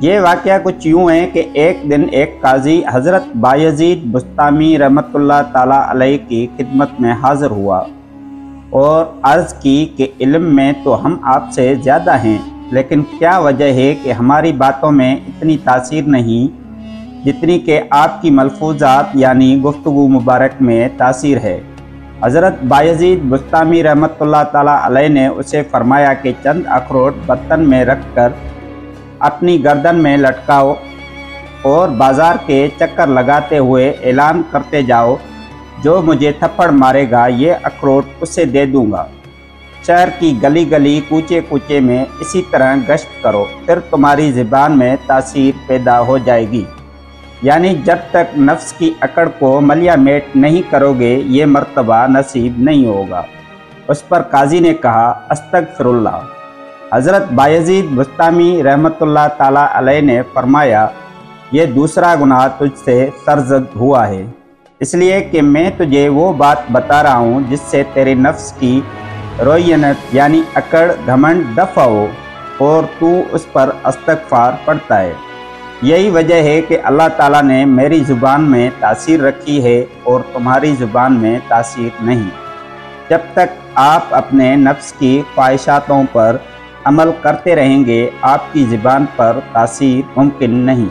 یہ واقعہ کچھ یوں ہے کہ ایک دن ایک قاضی حضرت بایزید بسطامی رحمۃ اللہ تعالیٰ علیہ کی خدمت میں حاضر ہوا اور عرض کی کہ علم میں تو ہم آپ سے زیادہ ہیں، لیکن کیا وجہ ہے کہ ہماری باتوں میں اتنی تاثیر نہیں جتنی کہ آپ کی ملفوظات یعنی گفتگو مبارک میں تاثیر ہے۔ حضرت بایزید بسطامی رحمۃ اللہ تعالیٰ علیہ نے اسے فرمایا کہ چند اخروٹ برتن میں رکھ کر اپنی گردن میں لٹکاؤ اور بازار کے چکر لگاتے ہوئے اعلان کرتے جاؤ، جو مجھے تھپڑ مارے گا یہ اخروٹ اسے دے دوں گا۔ شہر کی گلی گلی کوچے کوچے میں اسی طرح گشت کرو، پھر تمہاری زبان میں تاثیر پیدا ہو جائے گی، یعنی جب تک نفس کی اکڑ کو ملیا میٹ نہیں کرو گے یہ مرتبہ نصیب نہیں ہوگا۔ اس پر قاضی نے کہا، استغفر اللہ۔ حضرت بایزید بسطامی رحمۃ اللہ تعالیٰ علیہ نے فرمایا، یہ دوسرا گناہ تجھ سے سرزد ہوا ہے، اس لیے کہ میں تجھے وہ بات بتا رہا ہوں جس سے تیرے نفس کی روینت یعنی اکڑ گھمنڈ دفع ہو اور تو اس پر استغفار پڑھتا ہے۔ یہی وجہ ہے کہ اللہ تعالیٰ نے میری زبان میں تاثیر رکھی ہے اور تمہاری زبان میں تاثیر نہیں۔ جب تک آپ اپنے نفس کی خواہشاتوں پر عمل کرتے رہیں گے آپ کی زبان پر تاثیر ممکن نہیں۔